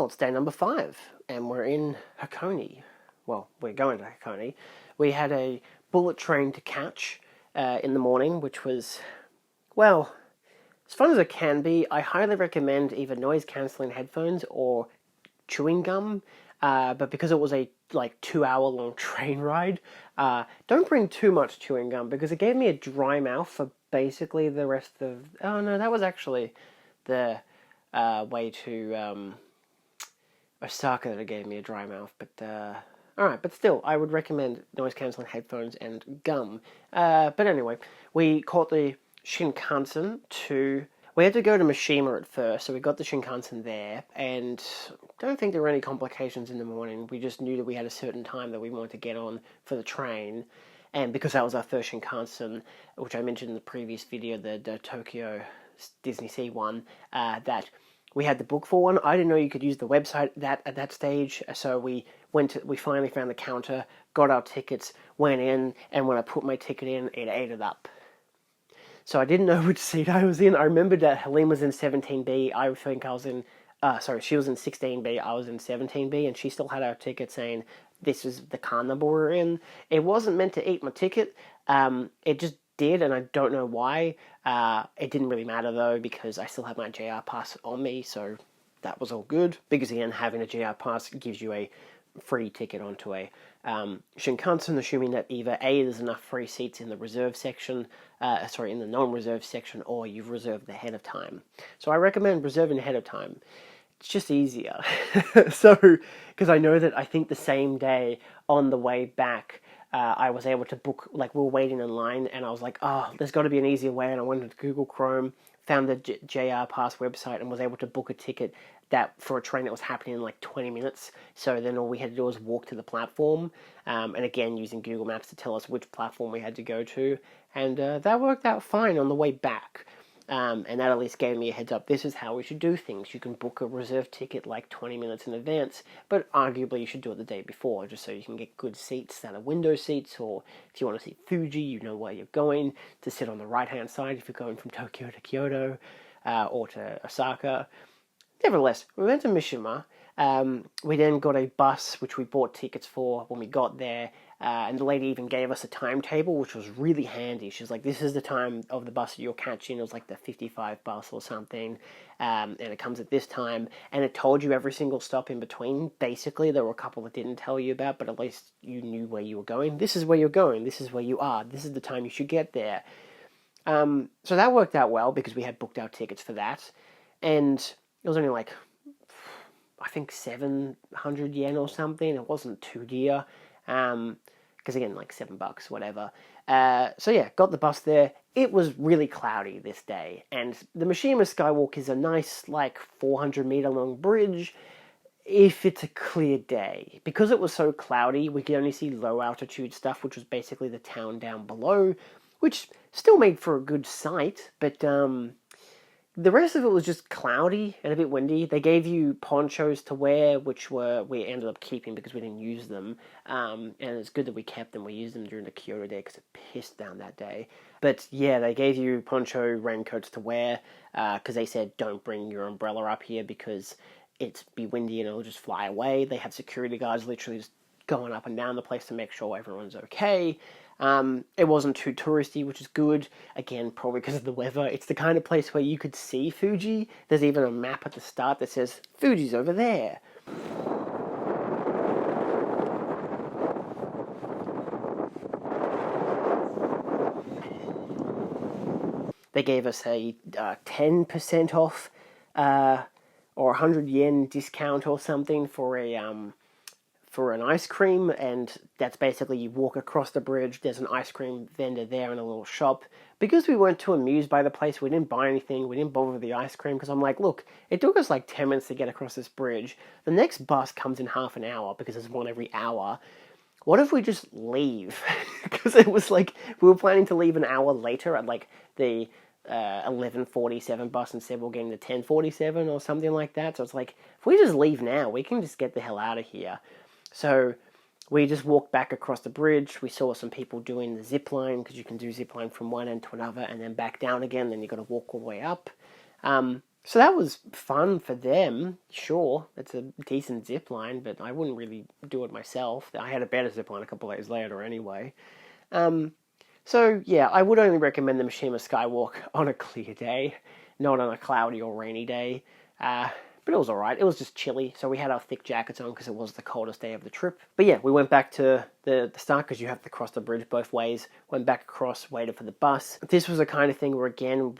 Well, it's day number 5, and we're in Hakone. Well, we're going to Hakone. We had a bullet train to catch in the morning, which was, well, as fun as it can be. I highly recommend either noise-cancelling headphones or chewing gum, but because it was a 2-hour long train ride, don't bring too much chewing gum because it gave me a dry mouth for basically the rest of... Oh no, that was actually the way to Osaka that it gave me a dry mouth, but alright, but still, I would recommend noise-cancelling headphones and gum. But anyway, we caught the Shinkansen to... We had to go to Mishima at first, so we got the Shinkansen there, and I don't think there were any complications in the morning. We just knew that we had a certain time that we wanted to get on for the train, and because that was our first Shinkansen, which I mentioned in the previous video, the Tokyo Disney Sea one, that we had the book for one. I didn't know you could use the website at that stage, so we finally found the counter, got our tickets, went in, and when I put my ticket in, it ate it up. So I didn't know which seat I was in. I remembered that Helene was in 17B. I think I was in... she was in 16B. I was in 17B, and she still had our ticket saying this is the car number we're in. It wasn't meant to eat my ticket. It just did, and I don't know why. It didn't really matter, though, because I still had my JR pass on me, so that was all good. Because, again, having a JR pass gives you a free ticket onto a Shinkansen, assuming that either A, there's enough free seats in the reserve section, in the non-reserve section, or you've reserved ahead of time. So I recommend reserving ahead of time. It's just easier. So, because I know that I think the same day on the way back, I was able to book, we were waiting in line, and I was like, oh, there's got to be an easier way, and I went into Google Chrome, found the JR Pass website, and was able to book a ticket for a train that was happening in 20 minutes. So then all we had to do was walk to the platform, and again, using Google Maps to tell us which platform we had to go to, and that worked out fine on the way back. And that at least gave me a heads up. This is how we should do things. You can book a reserved ticket 20 minutes in advance, but arguably you should do it the day before, just so you can get good seats that are window seats, or if you want to see Fuji, you know where you're going, to sit on the right-hand side if you're going from Tokyo to Kyoto, or to Osaka. Nevertheless, we went to Mishima. We then got a bus, which we bought tickets for when we got there, and the lady even gave us a timetable, which was really handy. She's like, this is the time of the bus that you're catching. It was the 55 bus or something, and it comes at this time, and it told you every single stop in between. Basically, there were a couple that didn't tell you about, but at least you knew where you were going. This is where you're going. This is where you are. This is the time you should get there. So that worked out well, because we had booked our tickets for that, and it was only I think 700 yen or something. It wasn't too dear. Because again, $7, whatever. So yeah, got the bus there. It was really cloudy this day. And the Mishima Skywalk is a nice, 400-meter long bridge if it's a clear day. Because it was so cloudy, we could only see low altitude stuff, which was basically the town down below, which still made for a good sight, but the rest of it was just cloudy and a bit windy. They gave you ponchos to wear, which we ended up keeping because we didn't use them. And it's good that we kept them. We used them during the Kyoto day because it pissed down that day. But yeah, they gave you poncho raincoats to wear because they said don't bring your umbrella up here because it's be windy and it'll just fly away. They had security guards literally just going up and down the place to make sure everyone's okay. It wasn't too touristy, which is good. Again, probably because of the weather. It's the kind of place where you could see Fuji. There's even a map at the start that says, Fuji's over there. They gave us a 10% off, or 100 yen discount or something for an ice cream, and that's basically you walk across the bridge, there's an ice cream vendor there in a little shop. Because we weren't too amused by the place, we didn't buy anything, we didn't bother with the ice cream, because I'm like, look, it took us 10 minutes to get across this bridge, the next bus comes in half an hour, because there's one every hour. What if we just leave? Because it was we were planning to leave an hour later at the 11:47 bus, instead we're getting the 10:47 or something like that. So it's if we just leave now, we can just get the hell out of here. So we just walked back across the bridge. We saw some people doing the zip line, because you can do zip line from one end to another and then back down again. Then you've got to walk all the way up. So that was fun for them. Sure, it's a decent zip line, but I wouldn't really do it myself. I had a better zip line a couple of days later anyway. Um, so yeah, I would only recommend the Mishima Skywalk on a clear day, not on a cloudy or rainy day. But it was alright. It was just chilly, so we had our thick jackets on because it was the coldest day of the trip. But yeah, we went back to the start because you have to cross the bridge both ways. Went back across, waited for the bus. This was the kind of thing where, again,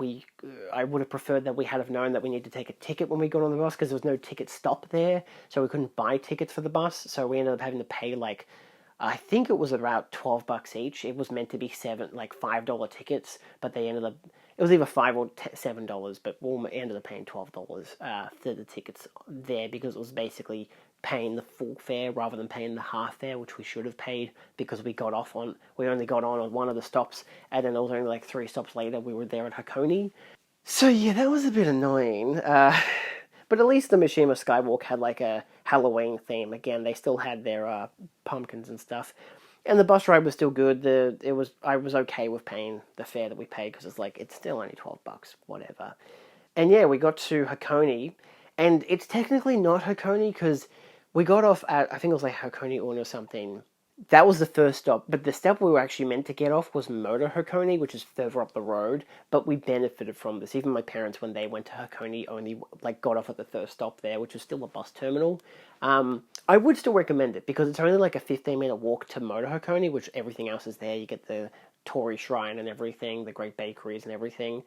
I would have preferred that we had have known that we needed to take a ticket when we got on the bus because there was no ticket stop there, so we couldn't buy tickets for the bus. So we ended up having to pay like, I think it was about $12 each. It was meant to be $5 tickets, but they ended up, it was either $5 or $7, but we ended up paying $12 for the tickets there because it was basically paying the full fare rather than paying the half fare, which we should have paid because we only got on one of the stops, and then it was only like 3 stops later we were there at Hakone. So yeah, that was a bit annoying. But at least the Mishima Skywalk had like a Halloween theme. Again, they still had their pumpkins and stuff. And the bus ride was still good. I was okay with paying the fare that we paid because it's still only $12, whatever. And yeah, we got to Hakone, and it's technically not Hakone because we got off at, I think it was like Hakone Un or something. That was the first stop, but the step we were actually meant to get off was Moto Hakone, which is further up the road, but we benefited from this. Even my parents, when they went to Hakone, only got off at the first stop there, which was still a bus terminal. I would still recommend it, because it's only like a 15-minute walk to Moto Hakone, which everything else is there. You get the Torii Shrine and everything, the great bakeries and everything.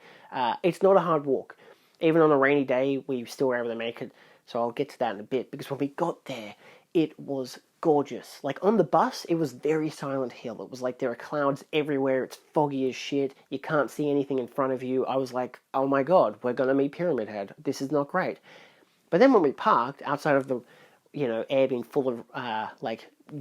It's not a hard walk. Even on a rainy day, we still were able to make it, so I'll get to that in a bit, because when we got there, it was gorgeous. Like, on the bus, it was very Silent Hill. It was like there are clouds everywhere, it's foggy as shit, you can't see anything in front of you. I was like, oh my god, we're gonna meet Pyramid Head. This is not great. But then when we parked, outside of the, air being full of,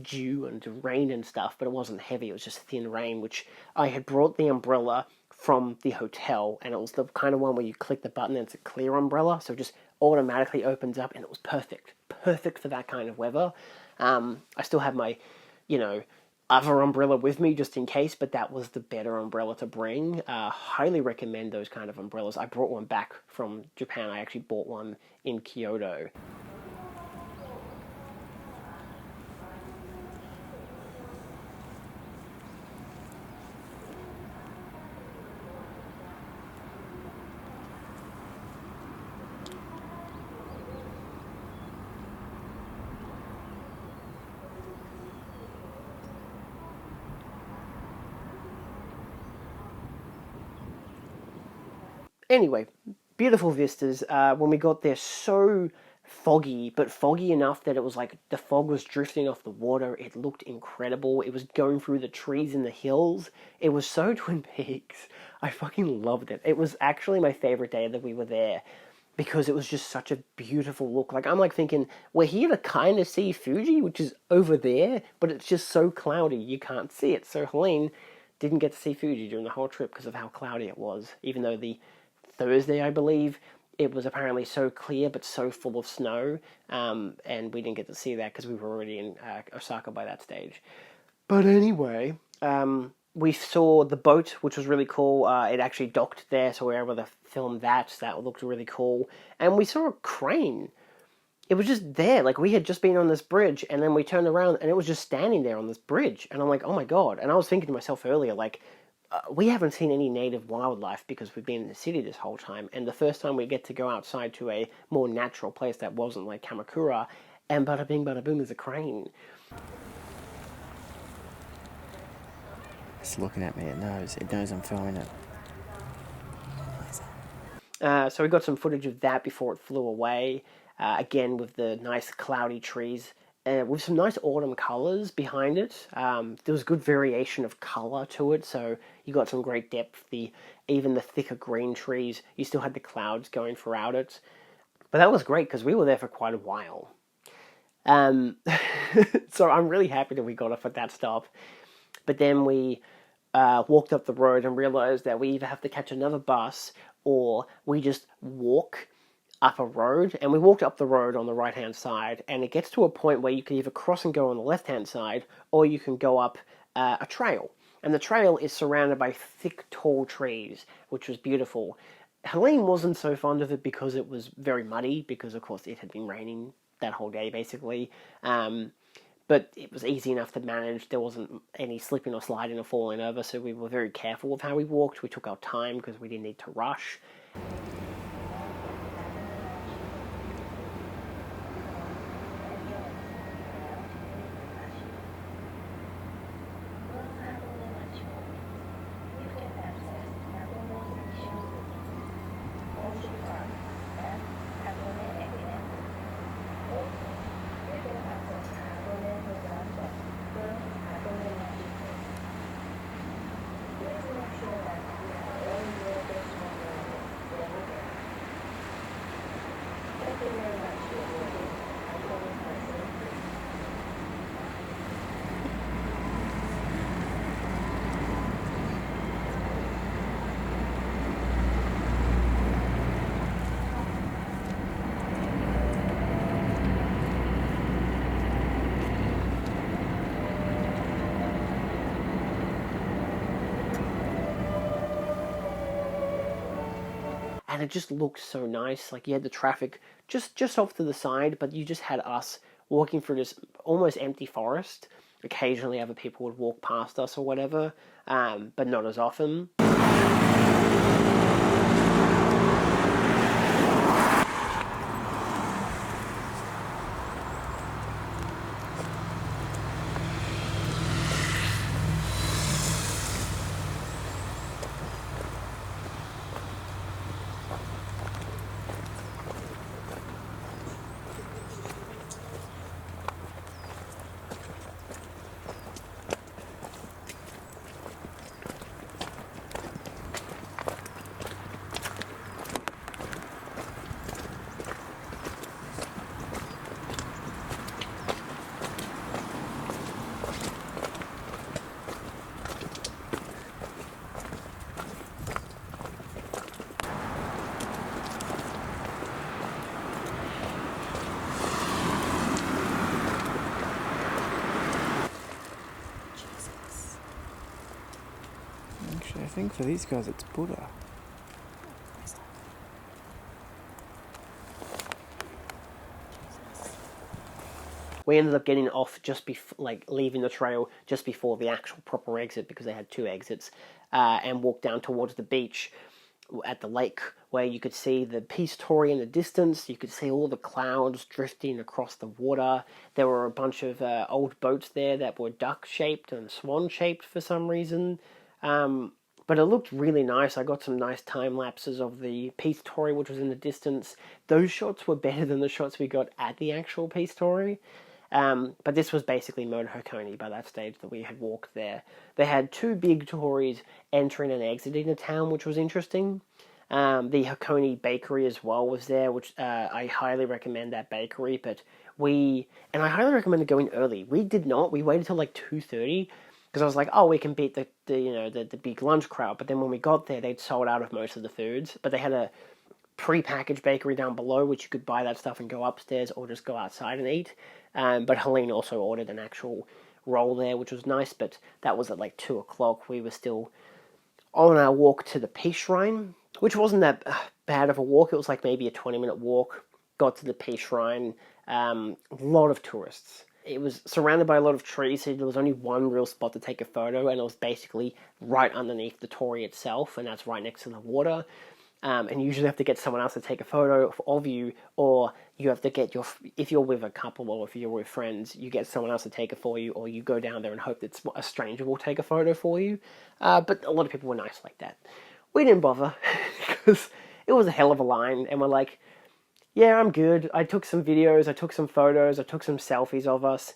dew and rain and stuff, but it wasn't heavy, it was just thin rain, which I had brought the umbrella from the hotel, and it was the kind of one where you click the button and it's a clear umbrella, so it just automatically opens up, and it was perfect. Perfect for that kind of weather. I still have my, other umbrella with me just in case, but that was the better umbrella to bring. Highly recommend those kind of umbrellas. I brought one back from Japan. I actually bought one in Kyoto. Anyway, beautiful vistas. When we got there, so foggy, but foggy enough that it was like the fog was drifting off the water. It looked incredible. It was going through the trees in the hills. It was so Twin Peaks. I fucking loved it. It was actually my favorite day that we were there because it was just such a beautiful look. Like, I'm like thinking, we're here to kind of see Fuji, which is over there, but it's just so cloudy you can't see it. So Helene didn't get to see Fuji during the whole trip because of how cloudy it was, even though the Thursday, I believe, it was apparently so clear but so full of snow, and we didn't get to see that because we were already in Osaka by that stage. But anyway, we saw the boat, which was really cool. It actually docked there, so we were able to film that. So that looked really cool. And we saw a crane. It was just there. Like, we had just been on this bridge, and then we turned around, and it was just standing there on this bridge. And I'm like, oh my god. And I was thinking to myself earlier, like, we haven't seen any native wildlife because we've been in the city this whole time, and the first time we get to go outside to a more natural place that wasn't like Kamakura, and bada bing bada boom, there's a crane. It's looking at me, it knows I'm filming it. So we got some footage of that before it flew away, again with the nice cloudy trees. With some nice autumn colours behind it. There was good variation of colour to it, so you got some great depth. Even the thicker green trees, you still had the clouds going throughout it. But that was great, because we were there for quite a while. So I'm really happy that we got off at that stop. But then we walked up the road and realised that we either have to catch another bus, or we just walk up a road, and we walked up the road on the right hand side, and it gets to a point where you can either cross and go on the left hand side, or you can go up a trail, and the trail is surrounded by thick tall trees, which was beautiful. Helene wasn't so fond of it because it was very muddy, because of course it had been raining that whole day basically. But it was easy enough to manage. There wasn't any slipping or sliding or falling over, so we were very careful of how we walked. We took our time because we didn't need to rush. And it just looked so nice. Like you had the traffic just off to the side, but you just had us walking through this almost empty forest. Occasionally, other people would walk past us or whatever, but not as often. Actually, I think for these guys it's Buddha. We ended up getting off leaving the trail just before the actual proper exit, because they had two exits, and walked down towards the beach at the lake, where you could see the Peace Tory in the distance. You could see all the clouds drifting across the water. There were a bunch of old boats there that were duck-shaped and swan-shaped for some reason. But it looked really nice. I got some nice time lapses of the Peace Tory, which was in the distance. Those shots were better than the shots we got at the actual Peace Tory. But this was basically Mount Hakone by that stage that we had walked there. They had two big tories entering and exiting the town, which was interesting. The Hakone bakery as well was there, which I highly recommend that bakery. And I highly recommend going early. We did not. We waited till like 2:30 because I was like, oh, we can beat the big lunch crowd. But then when we got there, they'd sold out of most of the foods. But they had a pre-packaged bakery down below, which you could buy that stuff and go upstairs or just go outside and eat. But Helene also ordered an actual roll there, which was nice, but that was at like 2 o'clock. We were still on our walk to the Peace Shrine, which wasn't that bad of a walk. It was like maybe a 20-minute walk. Got to the Peace Shrine. A lot of tourists. It was surrounded by a lot of trees, so there was only one real spot to take a photo, and it was basically right underneath the torii itself, and that's right next to the water. And you usually have to get someone else to take a photo of you, or you have to get if you're with a couple or if you're with friends, you get someone else to take it for you, or you go down there and hope that a stranger will take a photo for you. But a lot of people were nice like that. We didn't bother, because it was a hell of a line, and we're like, yeah, I'm good. I took some videos, I took some photos, I took some selfies of us.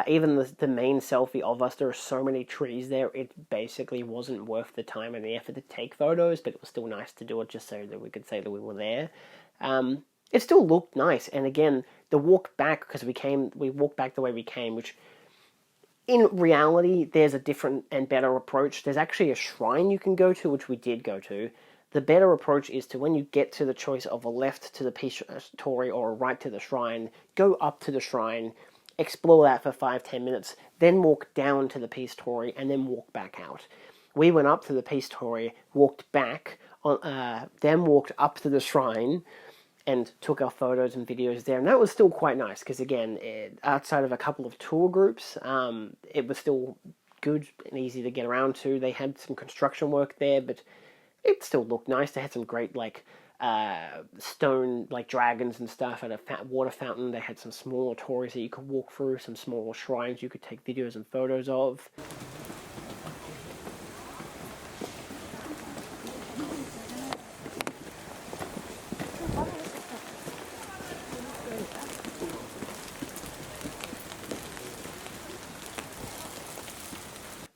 Even the main selfie of us, there are so many trees there, it basically wasn't worth the time and the effort to take photos, but it was still nice to do it just so that we could say that we were there. It still looked nice, and again, the walk back, because we walked back the way we came, which in reality, there's a different and better approach. There's actually a shrine you can go to, which we did go to. The better approach is to, when you get to the choice of a left to the Peace Torii or a right to the shrine, go up to the shrine, explore that for 5-10 minutes, then walk down to the Peace Torii, and then walk back out. We went up to the Peace Torii, walked back, then walked up to the shrine, and took our photos and videos there. And that was still quite nice, because again, outside of a couple of tour groups, it was still good and easy to get around to. They had some construction work there, but it still looked nice. They had some great, like, stone, like, dragons and stuff at a water fountain. They had some smaller tories that you could walk through, some smaller shrines you could take videos and photos of.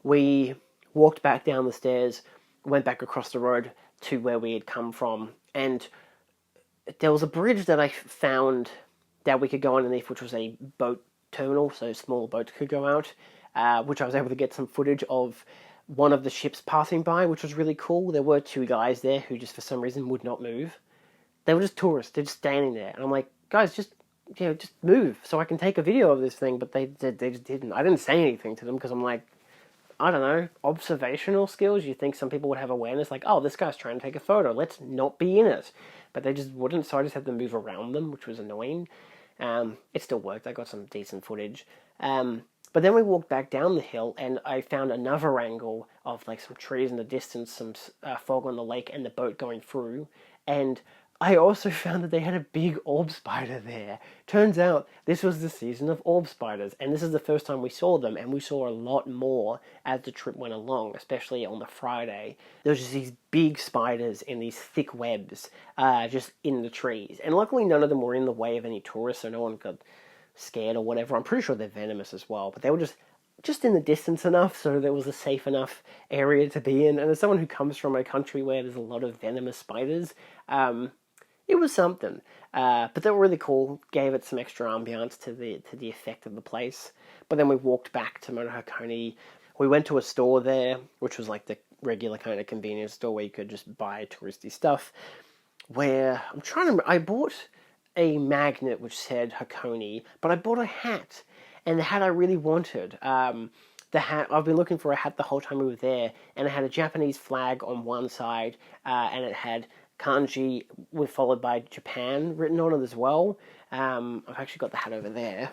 We walked back down the stairs, went back across the road to where we had come from, and there was a bridge that I found that we could go underneath, which was a boat terminal, so smaller boats could go out, which I was able to get some footage of one of the ships passing by, which was really cool. There were two guys there who just for some reason would not move. They were just tourists, they're just standing there, and I'm like, guys, just move so I can take a video of this thing, but they just didn't. I didn't say anything to them because I'm like, I don't know, observational skills. You think some people would have awareness, like, oh, this guy's trying to take a photo, let's not be in it. But they just wouldn't, so I just had to move around them, which was annoying. It still worked, I got some decent footage. But then we walked back down the hill, and I found another angle of, like, some trees in the distance, some fog on the lake, and the boat going through. And I also found that they had a big orb spider there. Turns out this was the season of orb spiders, and this is the first time we saw them, and we saw a lot more as the trip went along, especially on the Friday. There was just these big spiders in these thick webs, just in the trees. And luckily none of them were in the way of any tourists, so no one got scared or whatever. I'm pretty sure they're venomous as well, but they were just in the distance enough so there was a safe enough area to be in. And as someone who comes from a country where there's a lot of venomous spiders, it was something, but they were really cool. Gave it some extra ambiance to the effect of the place. But then we walked back to Hakone. We went to a store there, which was like the regular kind of convenience store where you could just buy touristy stuff. Where I bought a magnet which said Hakone, but I bought a hat, and the hat I really wanted. The hat, I've been looking for a hat the whole time we were there, and it had a Japanese flag on one side, and it had kanji followed by Japan written on it as well. I've actually got the hat over there.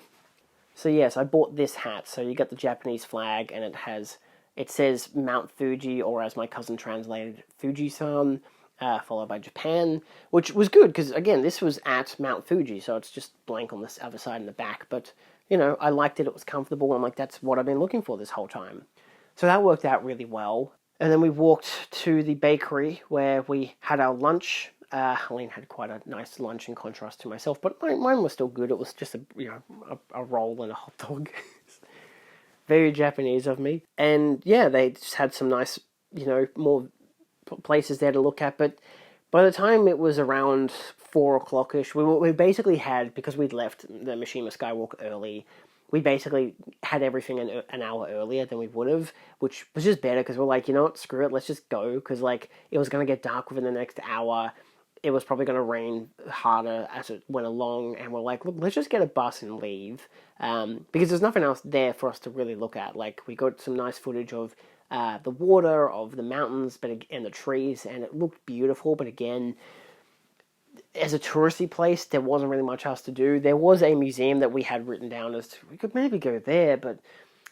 So yes, I bought this hat. So you got the Japanese flag, and it says Mount Fuji, or as my cousin translated, Fuji-san, followed by Japan, which was good because again, this was at Mount Fuji, so it's just blank on this other side in the back. But I liked it. It was comfortable. I'm like, that's what I've been looking for this whole time. So that worked out really well. And then we walked to the bakery where we had our lunch. Helene had quite a nice lunch in contrast to myself, but mine was still good. It was just a roll and a hot dog. Very Japanese of me. And yeah, they just had some nice, more places there to look at. But by the time it was around 4 o'clock-ish, we basically had, because we'd left the Mishima Skywalk early, we basically had everything an hour earlier than we would have, which was just better because we're like, you know what, screw it, let's just go, because it was going to get dark within the next hour. It was probably going to rain harder as it went along, and we're like, look, let's just get a bus and leave, because there's nothing else there for us to really look at. Like, we got some nice footage of the water, of the mountains, and the trees, and it looked beautiful, but again, as a touristy place, there wasn't really much else to do. There was a museum that we had written down as we could maybe go there, but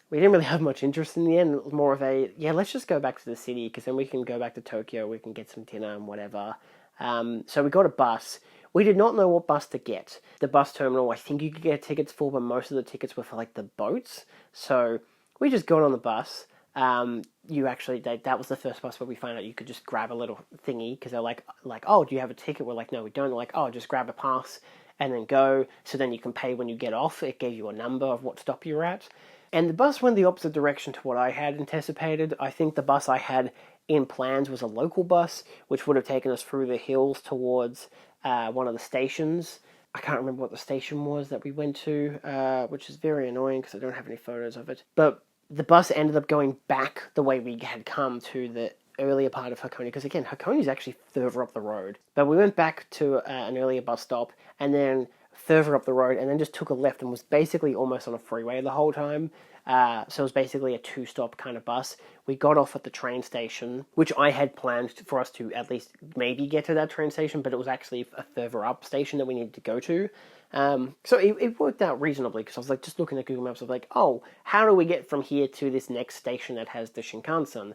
we didn't really have much interest in the end. It was more of let's just go back to the city, because then we can go back to Tokyo, we can get some dinner and whatever. So we got a bus. We did not know what bus to get. The bus terminal, I think you could get tickets for, but most of the tickets were for the boats. So we just got on the bus. That was the first bus where we found out you could just grab a little thingy, because they're like, oh, do you have a ticket? We're like, no, we don't. They're like, oh, just grab a pass and then go, so then you can pay when you get off. It gave you a number of what stop you're at. And the bus went the opposite direction to what I had anticipated. I think the bus I had in plans was a local bus, which would have taken us through the hills towards one of the stations. I can't remember what the station was that we went to, which is very annoying because I don't have any photos of it. But the bus ended up going back the way we had come to the earlier part of Hakone, because again, Hakone is actually further up the road. But we went back to an earlier bus stop, and then further up the road, and then just took a left and was basically almost on a freeway the whole time. So it was basically a 2-stop kind of bus. We got off at the train station, which I had planned for us to at least maybe get to that train station, but it was actually a further up station that we needed to go to. So it worked out reasonably, because I was like just looking at Google Maps, I was like, oh, how do we get from here to this next station that has the Shinkansen?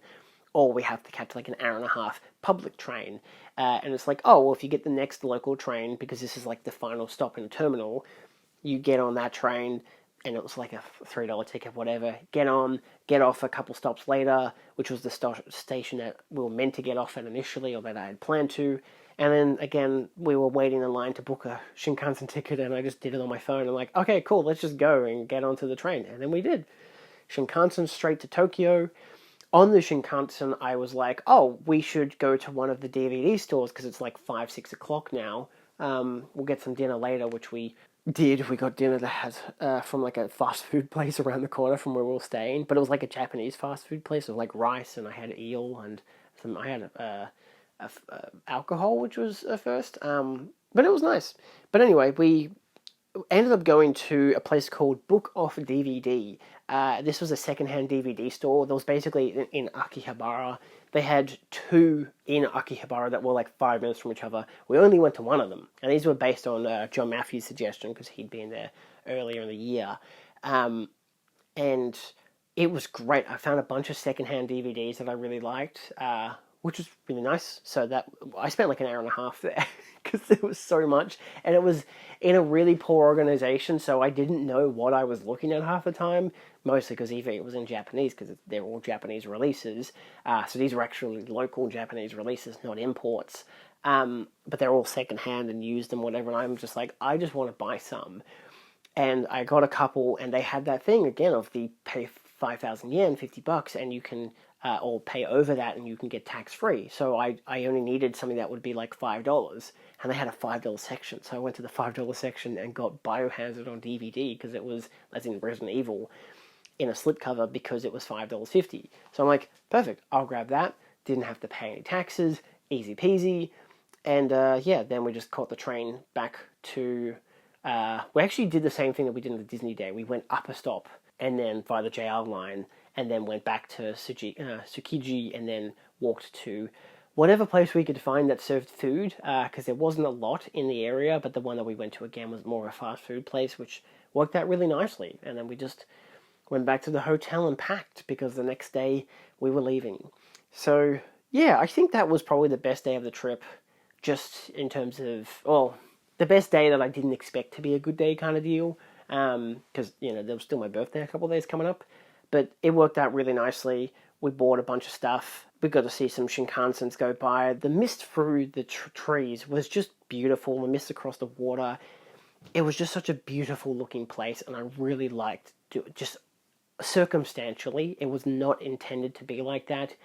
Or we have to catch like an hour and a half public train. And it's like, oh, well, if you get the next local train, because this is like the final stop in the terminal, you get on that train, and it was like a $3 ticket, whatever. Get on, get off a couple stops later, which was the station that we were meant to get off at initially, or that I had planned to. And then again, we were waiting in line to book a Shinkansen ticket, and I just did it on my phone. I'm like, okay, cool, let's just go and get onto the train. And then we did. Shinkansen straight to Tokyo. On the Shinkansen, I was like, oh, we should go to one of the DVD stores, because it's like 5, 6 o'clock now. We'll get some dinner later, which we did. We got dinner that has from like a fast food place around the corner from where we were staying, but it was like a Japanese fast food place. It was like rice, and I had eel, and I had alcohol, which was a first. But it was nice. But anyway, we ended up going to a place called Book Off DVD. This was a secondhand DVD store. There was basically in Akihabara. They had 2 in Akihabara that were like 5 minutes from each other. We only went to one of them, and these were based on John Matthews' suggestion, because he'd been there earlier in the year. And it was great. I found a bunch of secondhand DVDs that I really liked, which was really nice. So that I spent like an hour and a half there, because there was so much, and it was in a really poor organization, so I didn't know what I was looking at half the time, mostly because even it was in Japanese, because they're all Japanese releases, so these were actually local Japanese releases, not imports, but they're all secondhand and used and whatever, and I'm just like, I just want to buy some. And I got a couple, and they had that thing again of the pay 5,000 yen, $50, and you can or pay over that, and you can get tax-free. So I only needed something that would be like $5, and they had a $5 section. So I went to the $5 section and got Biohazard on DVD, because it was, as in Resident Evil, in a slipcover, because it was $5.50. So I'm like, perfect, I'll grab that. Didn't have to pay any taxes, easy peasy. And then we just caught the train back to... we actually did the same thing that we did on the Disney day. We went up a stop, and then via the JR line, and then went back to Tsukiji, and then walked to whatever place we could find that served food, because there wasn't a lot in the area, but the one that we went to again was more of a fast food place, which worked out really nicely. And then we just went back to the hotel and packed, because the next day we were leaving. So yeah, I think that was probably the best day of the trip, just in terms of, well, the best day that I didn't expect to be a good day kind of deal, because, there was still my birthday a couple of days coming up, but it worked out really nicely. We bought a bunch of stuff. We got to see some Shinkansens go by. The mist through the trees was just beautiful. The mist across the water. It was just such a beautiful looking place, and I really liked it. Just circumstantially, it was not intended to be like that.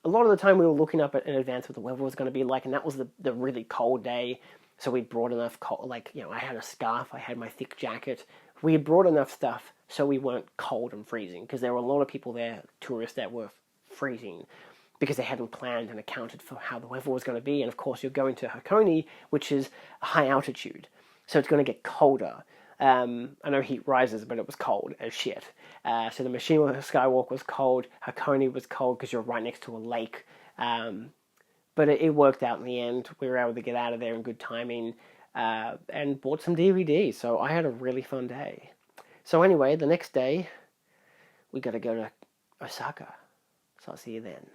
A lot of the time we were looking up in advance what the weather was going to be like, and that was the really cold day. So we brought enough, I had a scarf, I had my thick jacket. We had brought enough stuff so we weren't cold and freezing, because there were a lot of people there, tourists, that were freezing because they hadn't planned and accounted for how the weather was going to be. And of course, you're going to Hakone, which is a high altitude, so it's going to get colder. I know heat rises, but it was cold as shit. So the Mishima Skywalk was cold, Hakone was cold because you're right next to a lake. But it worked out in the end. We were able to get out of there in good timing, and bought some DVDs. So I had a really fun day. So anyway, the next day, we got to go to Osaka. So I'll see you then.